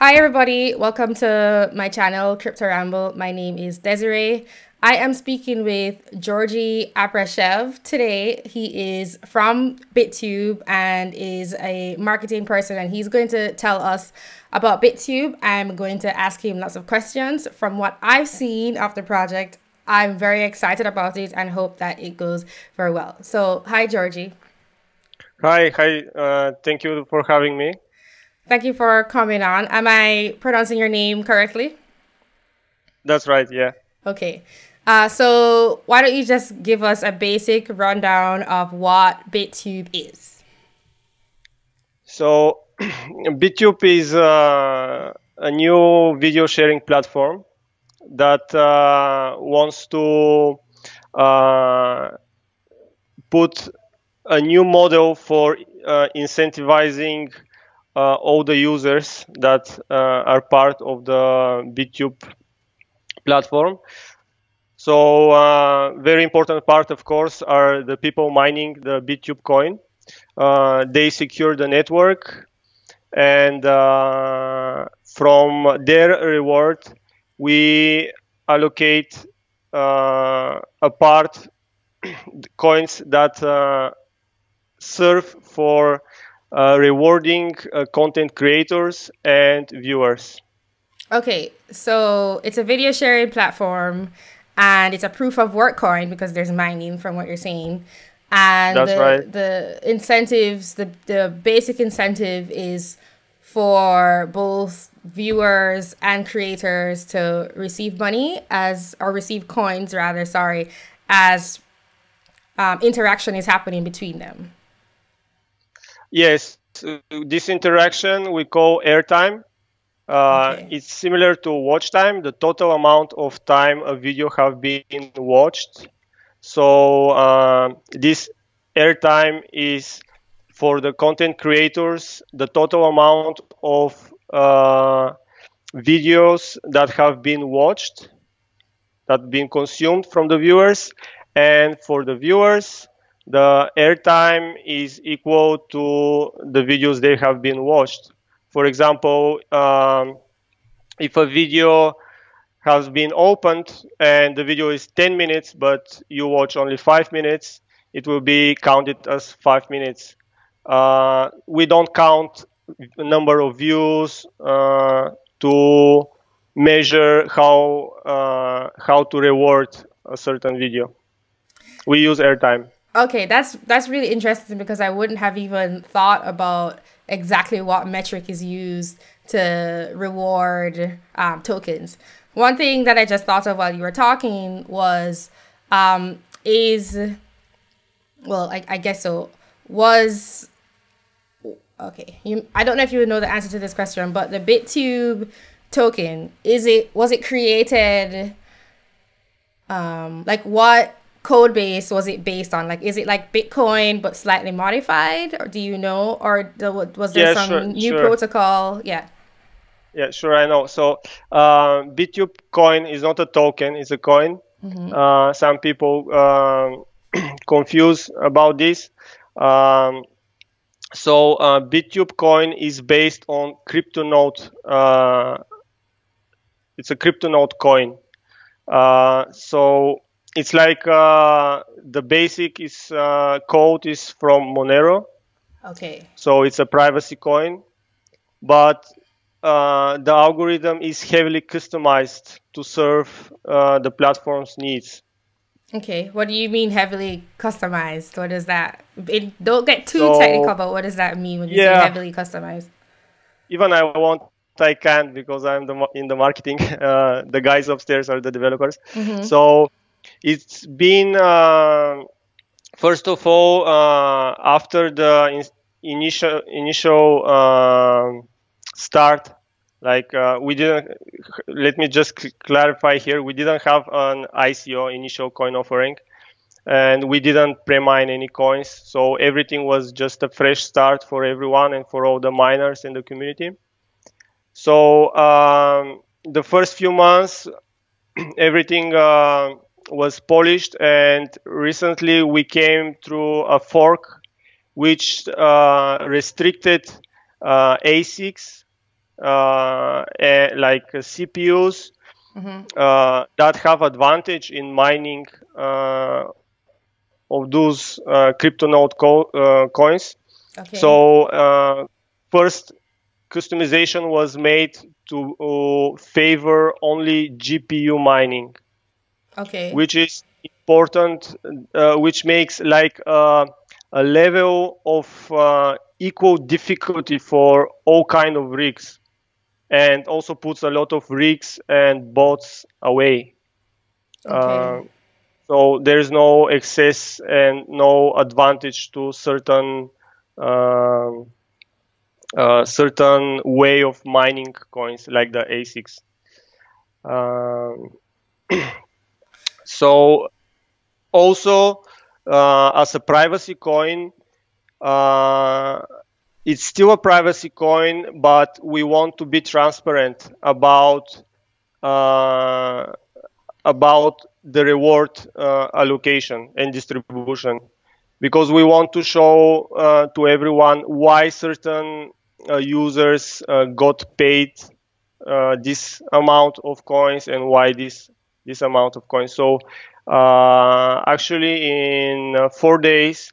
Hi everybody, welcome to my channel, Crypto Ramble. My name is Desiree. I am speaking with Georgy Aprashev today. He is from BitTube and is a marketing person, and he's going to tell us about BitTube. I'm going to ask him lots of questions. From what I've seen of the project, I'm very excited about it and hope that it goes very well. So, hi Georgy. Hi. Thank you for having me. Thank you for coming on. Am I pronouncing your name correctly? That's right, yeah. Okay. So why don't you just give us a basic rundown of what BitTube is? So BitTube is a new video sharing platform that wants to uh, put a new model for incentivizing all the users that are part of the BitTube platform. So very important part, of course, are the people mining the BitTube coin. They secure the network, and from their reward, we allocate a part coins that serve for rewarding content creators and viewers. Okay, so it's a video sharing platform and it's a proof of work coin because there's mining from what you're saying. And That's right. the incentives, the basic incentive is for both viewers and creators to receive money or receive coins rather, sorry, as interaction is happening between them. Yes, this interaction we call airtime. Okay. It's similar to watch time, the total amount of time a video have been watched. So this airtime is for the content creators, the total amount of videos that have been watched, that been consumed from the viewers, and for the viewers, the airtime is equal to the videos they have been watched. For example, if a video has been opened and the video is 10 minutes, but you watch only 5 minutes, it will be counted as 5 minutes. We don't count number of views to measure how to reward a certain video. We use airtime. Okay, that's really interesting because I wouldn't have even thought about exactly what metric is used to reward tokens. One thing that I just thought of while you were talking was, is, well, I guess so, was, okay, I don't know if you would know the answer to this question, but the BitTube token, was it created, like what code base was it based on? Like, is it like Bitcoin but slightly modified, or do you know, or was there Yeah, some new sure. protocol? Yeah. Yeah, sure, I know. So BitTube coin is not a token, it's a coin. Some people confuse about this. So BitTube coin is based on CryptoNote. It's a CryptoNote coin. So it's like the basic is code is from Monero. Okay. So it's a privacy coin, but the algorithm is heavily customized to serve the platform's needs. Okay. What do you mean heavily customized? What is that? Don't get too technical, So but what does that mean when you say yeah, heavily customized? even I can't because I'm in the marketing. The guys upstairs are the developers. So it's been first of all after the initial start. Like we didn't. Let me just clarify here. We didn't have an ICO, initial coin offering, and we didn't pre-mine any coins. So everything was just a fresh start for everyone and for all the miners in the community. So the first few months, everything was polished, and recently we came through a fork which restricted ASICs like CPUs that have advantage in mining of those crypto node coins. Okay. So first customization was made to favor only GPU mining, Okay. which is important, which makes like a level of equal difficulty for all kind of rigs, and also puts a lot of rigs and bots away. Okay. So there is no excess and no advantage to um, certain way of mining coins like the ASICs. Um, so also as a privacy coin, uh, it's still a privacy coin, but we want to be transparent uh, about the reward allocation and distribution, because we want to show to everyone why certain users got paid this amount of coins and why this amount of coins. So actually in 4 days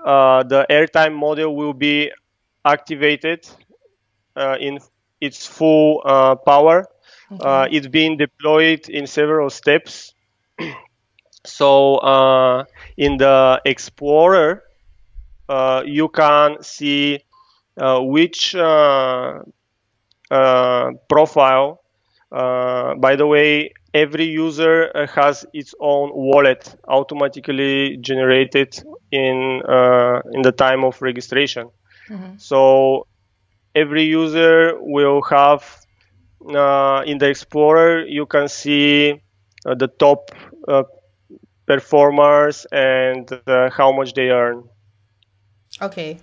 the airtime model will be activated in its full power. Okay. It's being deployed in several steps. So in the Explorer, you can see which profile. By the way, every user has its own wallet automatically generated in the time of registration. So every user will have in the Explorer, you can see the top performers and how much they earn. Okay.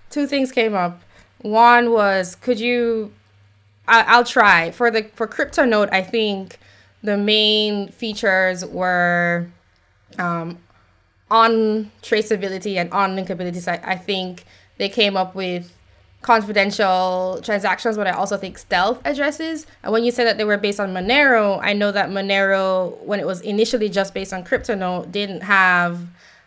Two things came up. One was, could you? I'll try for crypto node. I think the main features were on traceability and on linkability side. I think they came up with confidential transactions, but I also think stealth addresses. And when you said that they were based on Monero, I know that Monero, when it was initially just based on CryptoNote, didn't have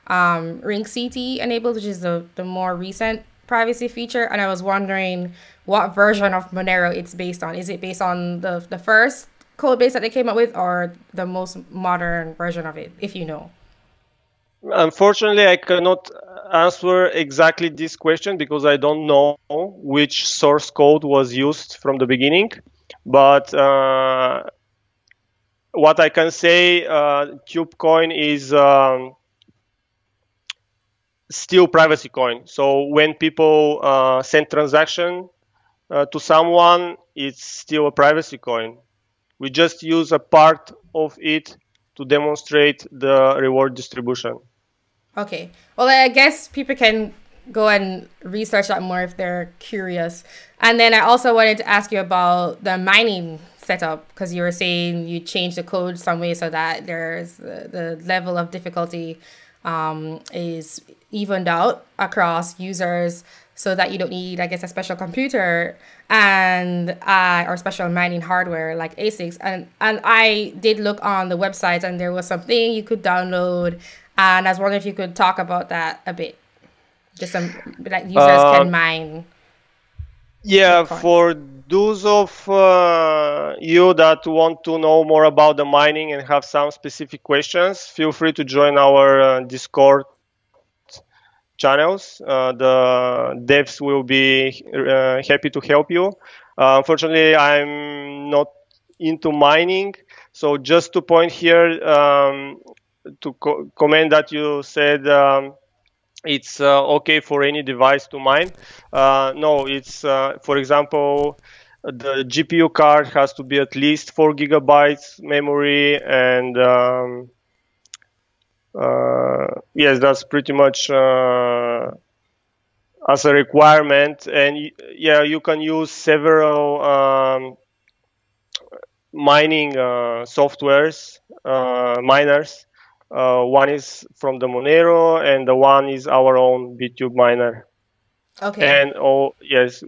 Ring CT enabled, which is the more recent privacy feature. And I was wondering what version of Monero it's based on. Is it based on the first code base that they came up with, or the most modern version of it, if you know? Unfortunately, I cannot answer exactly this question because I don't know which source code was used from the beginning. But what I can say, CubeCoin is still privacy coin. So when people send transaction to someone, it's still a privacy coin. We just use a part of it to demonstrate the reward distribution. Okay. Well, I guess people can go and research that more if they're curious. And then I also wanted to ask you about the mining setup, because you were saying you changed the code some way so that there's the level of difficulty is evened out across users, so that you don't need, I guess, a special computer and or special mining hardware like ASICs. And I did look on the website, and there was something you could download, and I was wondering if you could talk about that a bit. Just some like users can mine. Yeah, Bitcoins. for those of you that want to know more about the mining and have some specific questions, feel free to join our Discord channels. The devs will be happy to help you. Unfortunately, I'm not into mining, so just to point here to comment that you said it's okay for any device to mine. No, it's for example, the GPU card has to be at least 4 gigabytes memory, and yes, that's pretty much as a requirement. And yeah, you can use several mining softwares, miners. One is from the Monero, and the one is our own BitTube miner. Okay. And yes,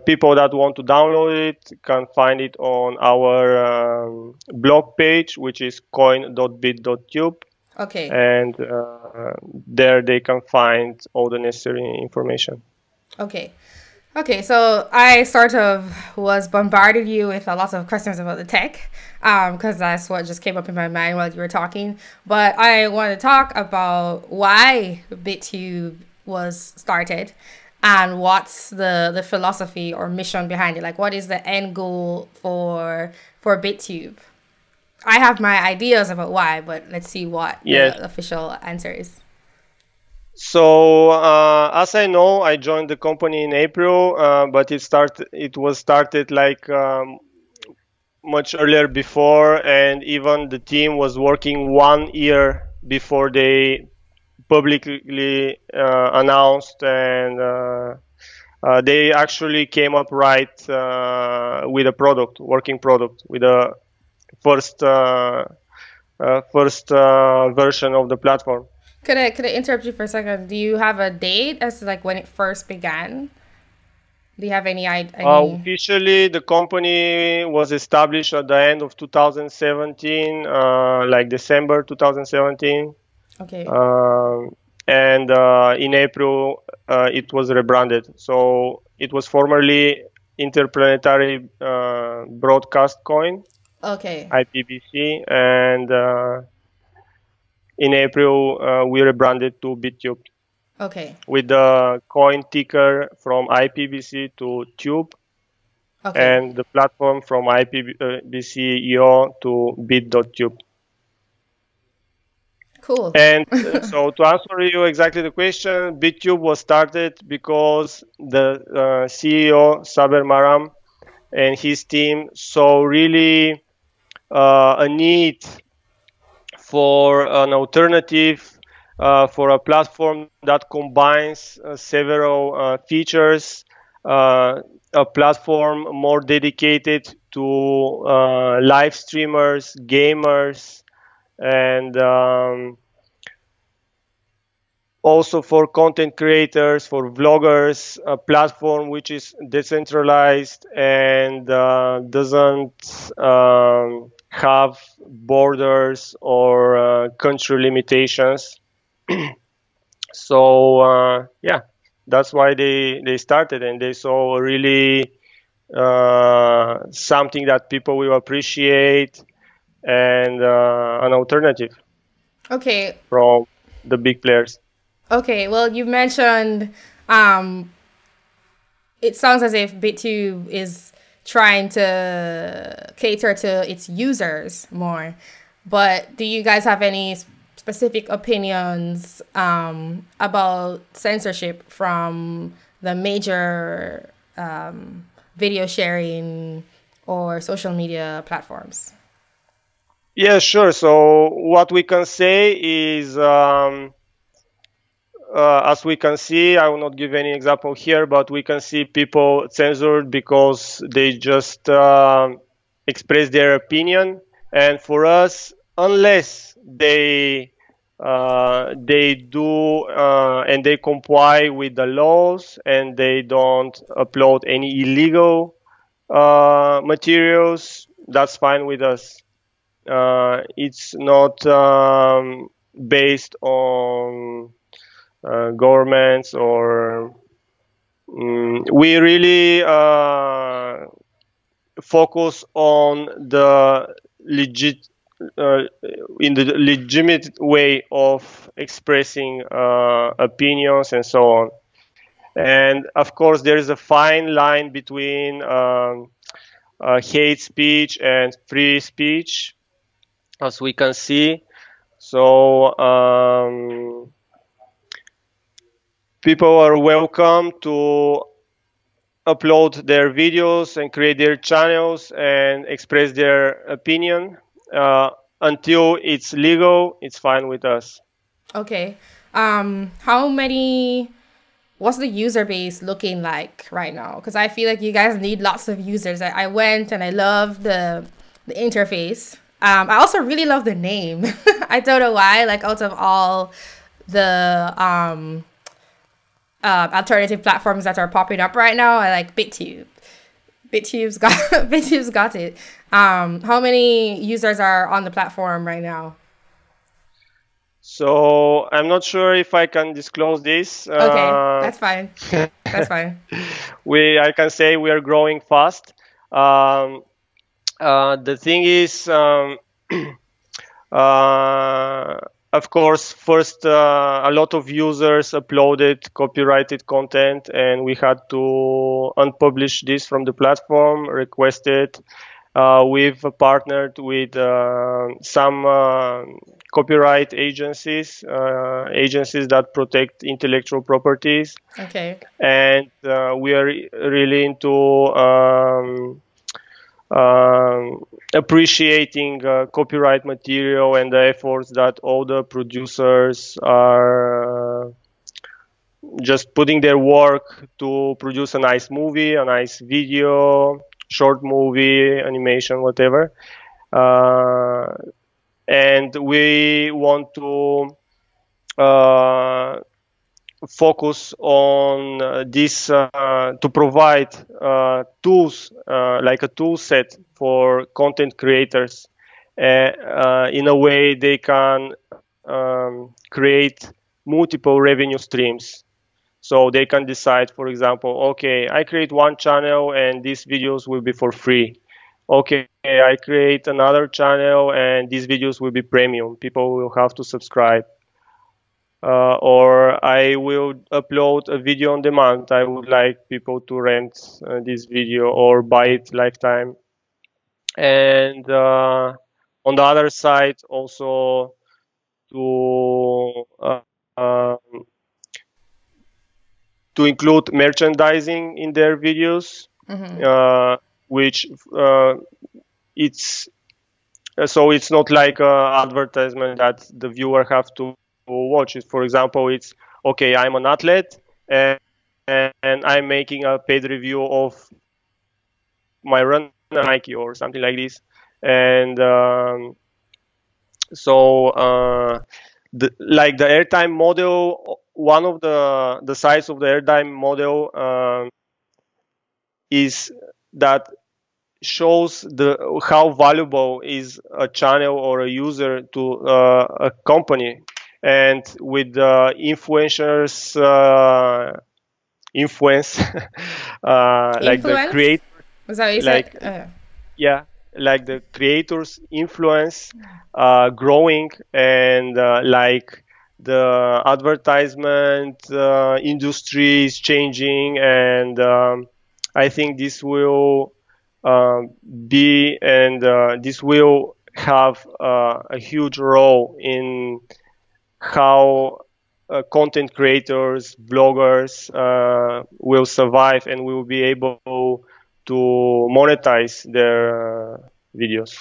people that want to download it can find it on our blog page, which is coin.bit.tube. Okay. And there they can find all the necessary information. Okay. Okay, so I sort of was bombarded you with a lot of questions about the tech, because that's what just came up in my mind while you were talking. But I want to talk about why BitTube was started and what's the philosophy or mission behind it. Like, what is the end goal for BitTube? I have my ideas about why, but let's see what Yes. the official answer is. So as I know, I joined the company in April, but it was started like much earlier before, and even the team was working 1 year before they publicly announced, and they actually came up right with a working product, with a first version of the platform. Could I interrupt you for a second? Do you have a date as to like when it first began? Do you have any? Officially, the company was established at the end of 2017, like December 2017. Okay. And in April, it was rebranded. So it was formerly Interplanetary Broadcast Coin, Okay. IPBC, and in April we rebranded to BitTube. Okay. With the coin ticker from IPBC to Tube, Okay. and the platform from IPBC.io to bit.tube. Cool. And so to answer you exactly the question, BitTube was started because the CEO, Saber Maram, and his team saw really a need for an alternative, for a platform that combines several features, a platform more dedicated to live streamers, gamers, and also for content creators, for vloggers, a platform which is decentralized and doesn't have borders or country limitations. So yeah, that's why they started, and they saw really something that people will appreciate, and an alternative Okay. from the big players. Okay. Well, you mentioned it sounds as if BitTube is trying to cater to its users more. But do you guys have any specific opinions about censorship from the major video sharing or social media platforms? Yeah, sure. So what we can say is, as we can see, I will not give any example here, but we can see people censored because they just express their opinion. And for us, unless they do and they comply with the laws, and they don't upload any illegal materials, that's fine with us. It's not based on governments, or we really focus on the in the legitimate way of expressing opinions and so on. And of course, there is a fine line between hate speech and free speech, as we can see. So people are welcome to upload their videos and create their channels and express their opinion. Until it's legal, it's fine with us. Okay. What's the user base looking like right now? Because I feel like you guys need lots of users. I went and I love the interface. I also really love the name. I don't know why. Like, out of all the alternative platforms that are popping up right now. I like BitTube. BitTube's got it. How many users are on the platform right now? So I'm not sure if I can disclose this. Okay, that's fine. That's fine. I can say we are growing fast. The thing is, of course, first a lot of users uploaded copyrighted content, and we had to unpublish this from the platform, request it. We've partnered with some copyright agencies, agencies that protect intellectual properties. Okay. And we are really into appreciating copyright material and the efforts that all the producers are just putting their work to produce a nice movie, a nice video, short movie, animation, whatever. And we want to focus on this to provide tools, like a tool set for content creators. In a way, they can create multiple revenue streams. So they can decide, for example, okay, I create one channel and these videos will be for free. Okay, I create another channel and these videos will be premium. People will have to subscribe. Or I will upload a video on demand. I would like people to rent this video or buy it lifetime. And on the other side, also to to include merchandising in their videos, which it's so it's not like an advertisement that the viewer have to watch it. For example, it's okay, I'm an athlete and I'm making a paid review of my run Nike or something like this. And like the airtime model, one of the sides of the airtime model is that shows how valuable is a channel or a user to a company. And with the influencers influence like the creator, was that what you like said? yeah, like the creators influence growing, and like the advertisement industry is changing, and I think this will be, and this will have a huge role in how content creators, bloggers will survive and will be able to monetize their videos.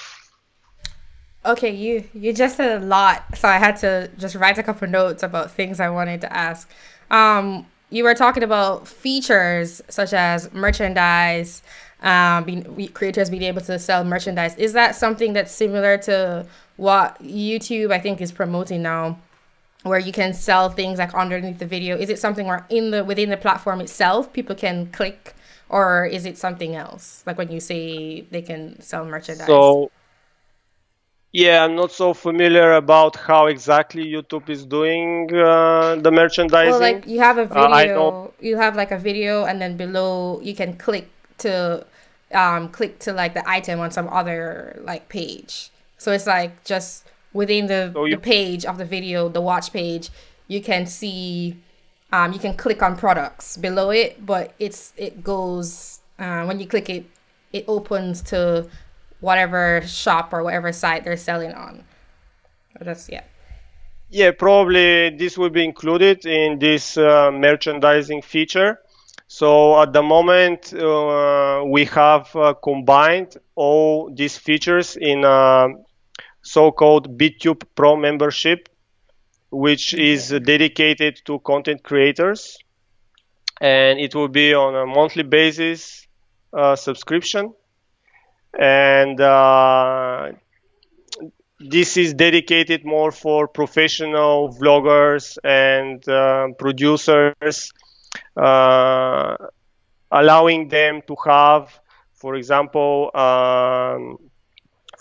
Okay, you just said a lot, so I had to just write a couple notes about things I wanted to ask. You were talking about features such as merchandise, creators being able to sell merchandise. Is that something that's similar to what YouTube, I think, is promoting now, where you can sell things like underneath the video? Is it something where within the platform itself people can click, or is it something else? Like when you say they can sell merchandise. So yeah, I'm not so familiar about how exactly YouTube is doing the merchandising. Well, like you have a video, you have like a video, and then below you can click to like the item on some other like page. So it's like just within the page of the video, the watch page, you can see, you can click on products below it, but it goes, when you click it, it opens to whatever shop or whatever site they're selling on. That's, yeah. Yeah, probably this will be included in this merchandising feature. So at the moment, we have combined all these features in so-called BitTube Pro membership, which is dedicated to content creators, and it will be on a monthly basis subscription. And this is dedicated more for professional vloggers and producers allowing them to have, for example,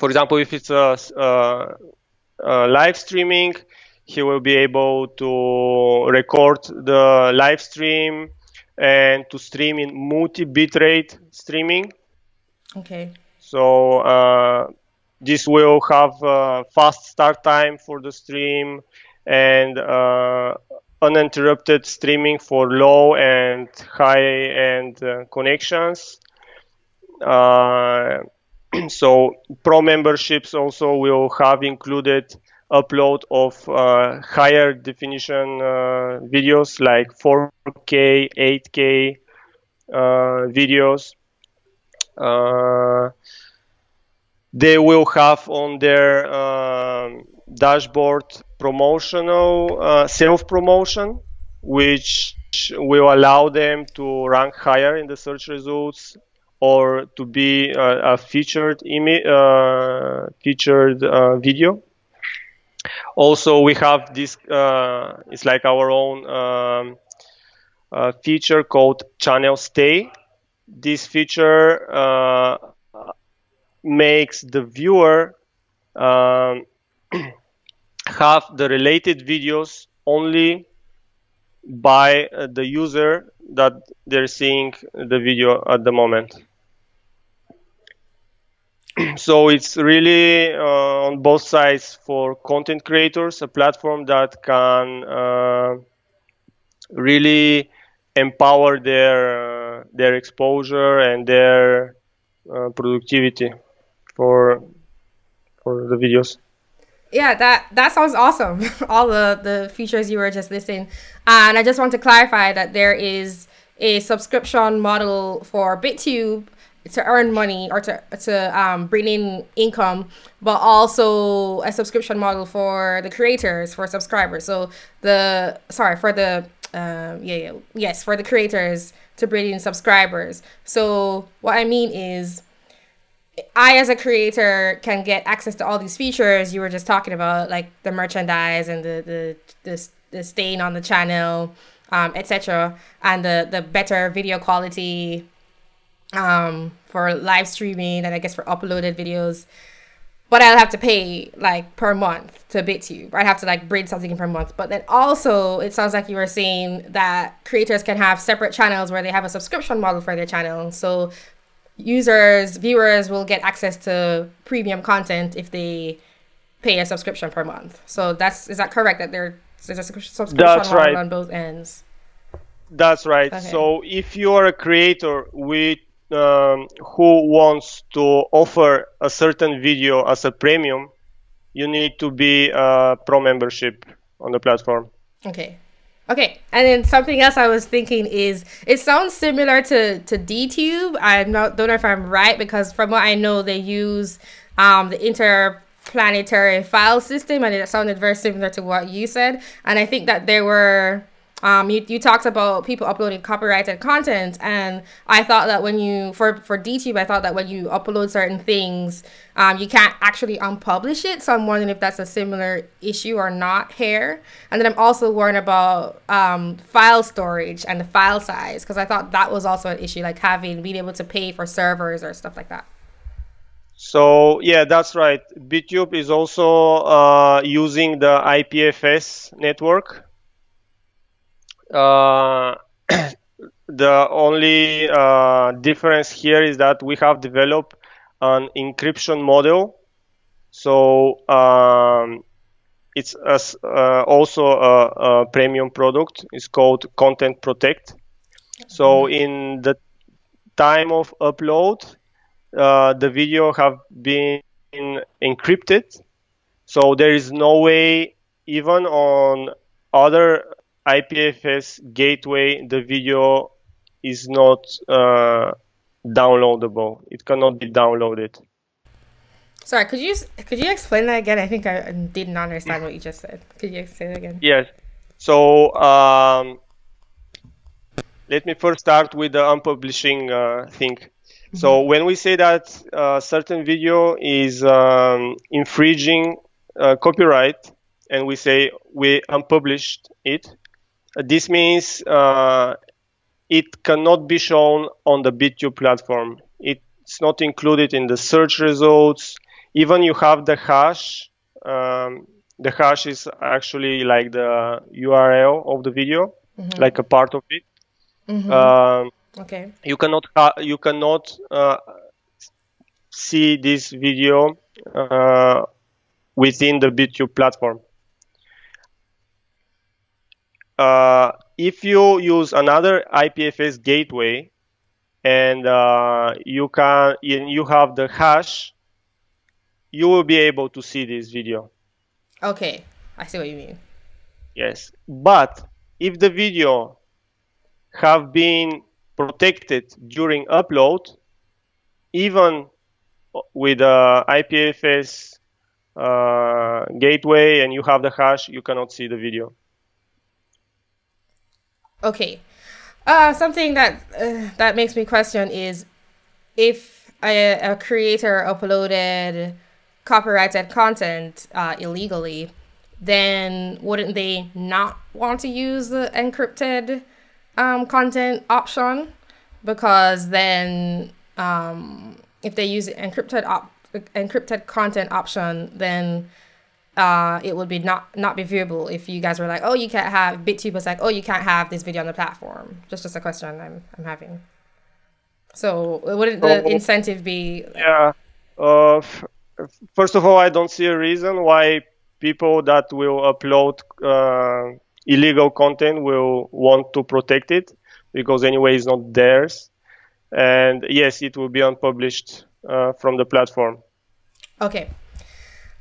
if it's a live streaming, he will be able to record the live stream and to stream in multi-bitrate streaming. Okay. So this will have fast start time for the stream and uninterrupted streaming for low and high end connections. So pro memberships also will have included upload of higher definition videos like 4K, 8K videos. They will have on their dashboard promotional self-promotion, which will allow them to rank higher in the search results or to be a featured video. Also, we have this, it's like our own feature called channel stay. This feature makes the viewer have the related videos only by the user that they're seeing the video at the moment. So it's really on both sides for content creators, a platform that can really empower their exposure and their productivity for the videos. Yeah, that sounds awesome. All the features you were just listing. And I just want to clarify that there is a subscription model for BitTube to earn money or to bring in income, but also a subscription model for the creators, for subscribers. So for the creators to bring in subscribers. So what I mean is, I, as a creator, can get access to all these features you were just talking about, like the merchandise and the staying on the channel, etc., and the better video quality for live streaming and I guess for uploaded videos. But I'll have to pay like per month to BitTube. I'd have to like bring something in per month. But then also, it sounds like you were saying that creators can have separate channels where they have a subscription model for their channel. So viewers will get access to premium content if they pay a subscription per month. So is that correct, that there's a subscription model on both ends? That's right. Okay. So if you are a creator who wants to offer a certain video as a premium, you need to be a pro membership on the platform. Okay, and then something else I was thinking is, it sounds similar to DTube. Don't know if I'm right, because from what I know, they use the interplanetary file system, and it sounded very similar to what you said. And I think that there were you talked about people uploading copyrighted content, and I thought that when you for DTube, I thought that when you upload certain things, you can't actually unpublish it. So I'm wondering if that's a similar issue or not here. And then I'm also worried about file storage and the file size, because I thought that was also an issue, like being able to pay for servers or stuff like that. So yeah, that's right. BitTube is also using the IPFS network. The only difference here is that we have developed an encryption model. So it's also a premium product. It's called Content Protect. So in the time of upload, the video have been encrypted. So there is no way, even on other IPFS gateway, the video is not downloadable. It cannot be downloaded. Sorry, could you explain that again? I think I didn't understand what you just said. Could you say that again? Yes. So let me first start with the unpublishing thing. Mm-hmm. So when we say that certain video is infringing copyright, and we say we unpublished it, this means it cannot be shown on the BitTube platform. It's not included in the search results. Even you have the hash. The hash is actually like the URL of the video, like a part of it. Okay. You cannot see this video within the BitTube platform. If you use another IPFS gateway and you have the hash, you will be able to see this video. Okay, I see what you mean. Yes, but if the video have been protected during upload, even with IPFS gateway and you have the hash, you cannot see the video. Okay. Something that makes me question is if a creator uploaded copyrighted content illegally, then wouldn't they not want to use the encrypted content option? Because then if they use the encrypted content option, then it would be not be viewable if you guys were like, oh, you can't have, BitTube was like, oh, you can't have this video on the platform. Just a question I'm having. So wouldn't the incentive be? Yeah. First of all, I don't see a reason why people that will upload illegal content will want to protect it, because anyway it's not theirs. And yes, it will be unpublished from the platform. Okay.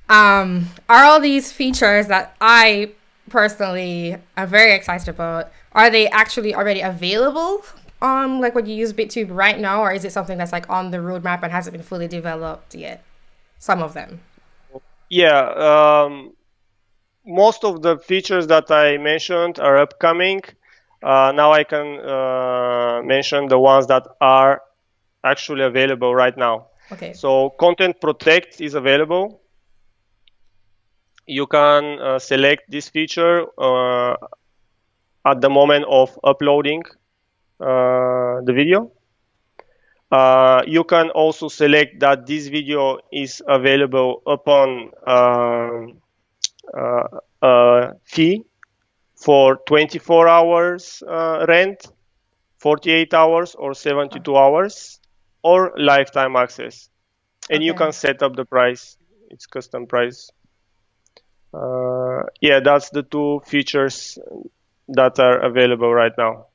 Are all these features that I personally am very excited about, are they actually already available on like when you use BitTube right now, or is it something that's like on the roadmap and hasn't been fully developed yet? Some of them. Yeah, most of the features that I mentioned are upcoming. Now I can mention the ones that are actually available right now. Okay. So Content Protect is available. You can select this feature at the moment of uploading the video. You can also select that this video is available upon a fee for 24 hours rent, 48 hours or 72 hours, or lifetime access. And you can set up the price. It's custom price. Yeah, that's the two features that are available right now.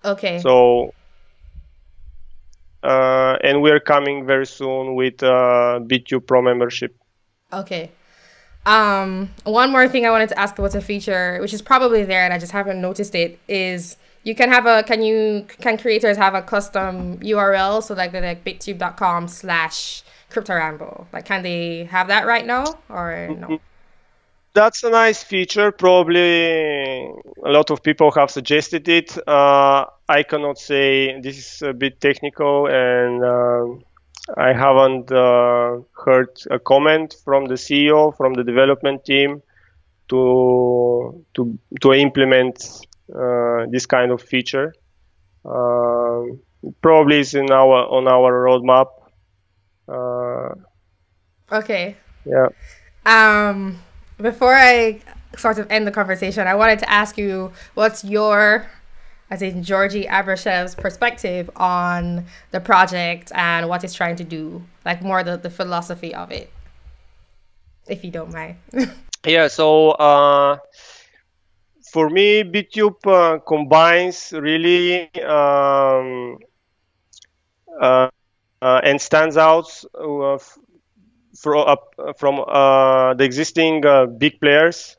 Okay. So, and we're coming very soon with BitTube Pro membership. Okay. One more thing I wanted to ask about a feature, which is probably there and I just haven't noticed it, is you can have can creators have a custom URL? So like the bittube.com/cryptoramble. Like, can they have that right now or no? That's a nice feature. Probably a lot of people have suggested it. I cannot say, this is a bit technical, and I haven't heard a comment from the CEO, from the development team to implement this kind of feature. Probably is on our roadmap. Okay. Yeah. Before I sort of end the conversation, I wanted to ask you, what's your, as in Georgie Abrashev's perspective on the project and what it's trying to do, like more the philosophy of it, if you don't mind. Yeah, so for me, BitTube combines really and stands out from the existing big players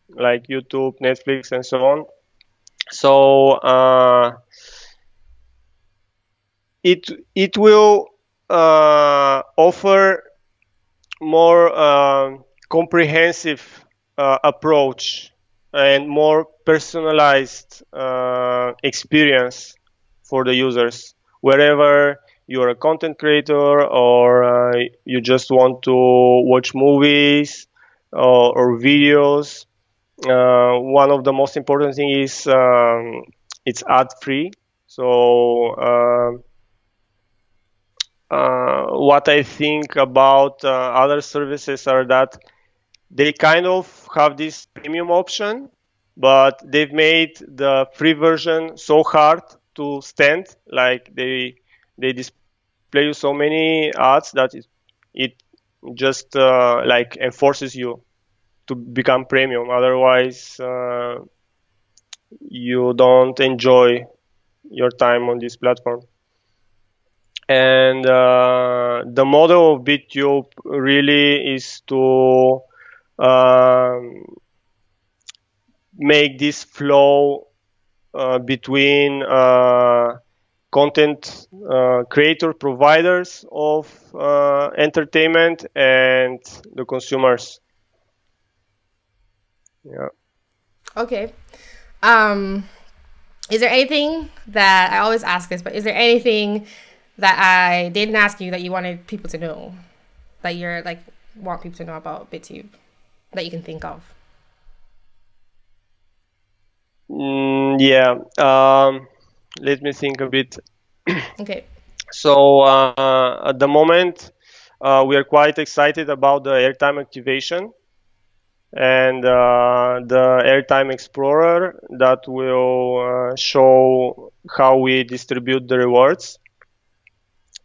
like YouTube, Netflix, and so on. So it will offer more comprehensive approach and more personalized experience for the users, wherever you're a content creator or you just want to watch movies or videos. One of the most important thing is it's ad free, So what I think about other services are that they kind of have this premium option, but they've made the free version so hard to stand. Like they display you so many ads that it just like enforces you to become premium. Otherwise, you don't enjoy your time on this platform. And the model of BitTube really is to make this flow between content creator providers of entertainment and the consumers. Yeah. Okay. Is there anything that I always ask this, but is there anything that I didn't ask you that you wanted people to know, that you're like want people to know about BitTube, that you can think of? Yeah. Let me think a bit. Okay. So at the moment, we are quite excited about the airtime activation and the airtime explorer that will show how we distribute the rewards.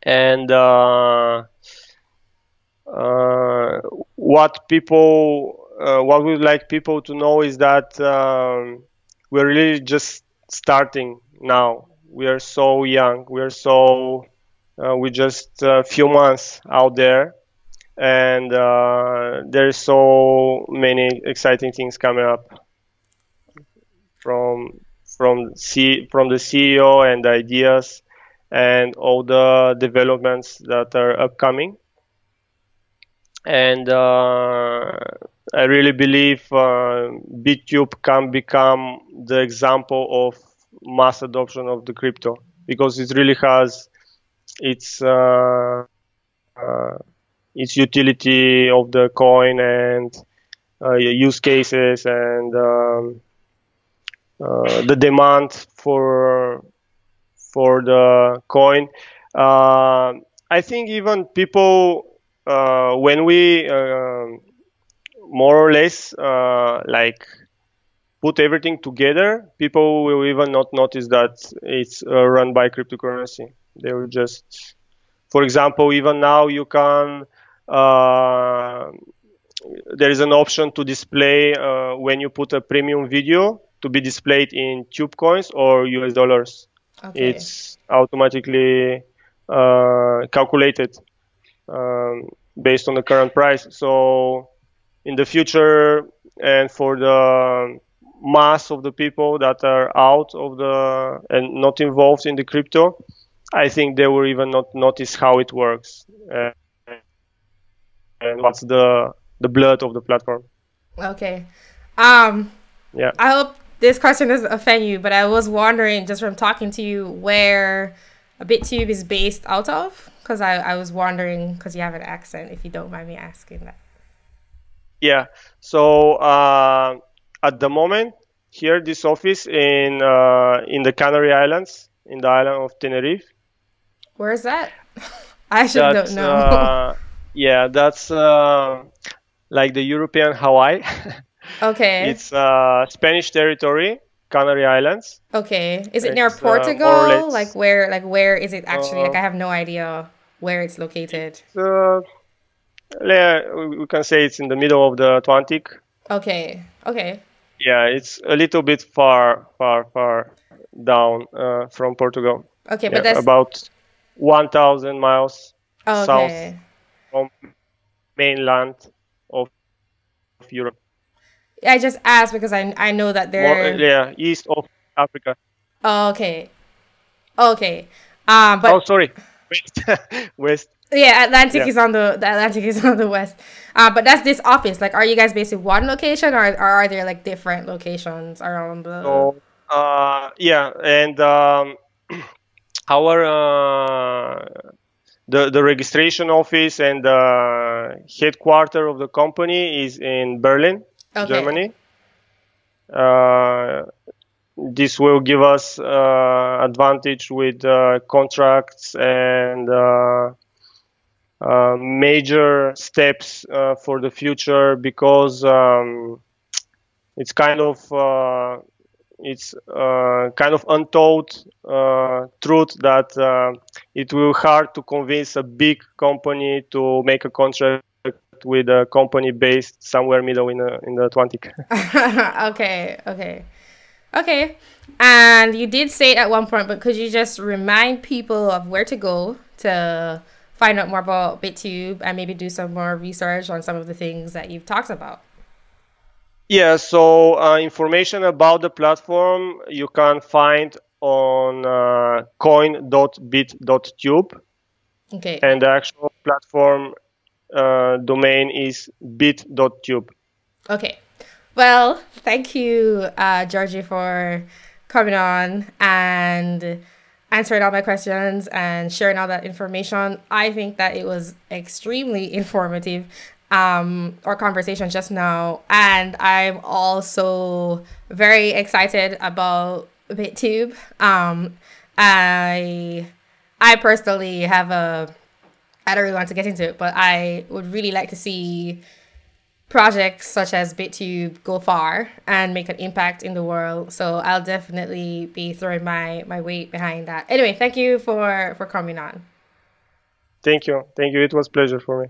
And what we would like people to know is that we're really just starting now. We are so young. We just a few months out there, and there's so many exciting things coming up from the CEO and the ideas and all the developments that are upcoming. And I really believe BitTube can become the example of mass adoption of the crypto, because it really has its utility of the coin and use cases and the demand for the coin. I think even people, when we more or less like put everything together, people will even not notice that it's run by cryptocurrency. They will just, for example, even now you can there is an option to display when you put a premium video to be displayed in Tube coins or US dollars. Okay. It's automatically calculated based on the current price. So in the future, and for the mass of the people that are out of the and not involved in the crypto, I think they will even not notice how it works and what's the blood of the platform. Okay. Yeah. I hope this question doesn't offend you, but I was wondering, just from talking to you, where BitTube is based out of, because I was wondering, because you have an accent, if you don't mind me asking that. Yeah. So at the moment, here, this office in the Canary Islands, in the island of Tenerife. Where is that? I actually don't know. Yeah, that's like the European Hawaii. Okay. It's Spanish territory, Canary Islands. Okay. Is it near Portugal? Like where is it actually? Like I have no idea where it's located. Yeah, we can say it's in the middle of the Atlantic. Okay. Okay. Yeah, it's a little bit far down from Portugal. Okay, yeah, but that's about 1,000 miles south okay. from mainland of Europe. I just asked because I know that they're east of Africa. Oh, okay. Okay. But sorry, west. West. Yeah, Atlantic is on the Atlantic is on the west. But that's this office. Like, are you guys based in one location, or are there like different locations around the? So yeah, and our the registration office and the headquarter of the company is in Berlin, Okay. Germany. this will give us advantage with contracts and major steps for the future, because it's kind of untold truth that it will hard to convince a big company to make a contract with a company based somewhere middle in the Atlantic. Okay. And you did say it at one point, but could you just remind people of where to go to find out more about BitTube and maybe do some more research on some of the things that you've talked about? Yeah, so information about the platform you can find on coin.bit.tube. Okay. And the actual platform domain is bit.tube. Okay. Well, thank you, Georgie, for coming on and answering all my questions and sharing all that information. I think that it was extremely informative, our conversation just now. And I'm also very excited about BitTube. I personally I don't really want to get into it, but I would really like to see projects such as BitTube go far and make an impact in the world. So I'll definitely be throwing my weight behind that. Anyway, thank you for coming on. Thank you. It was a pleasure for me.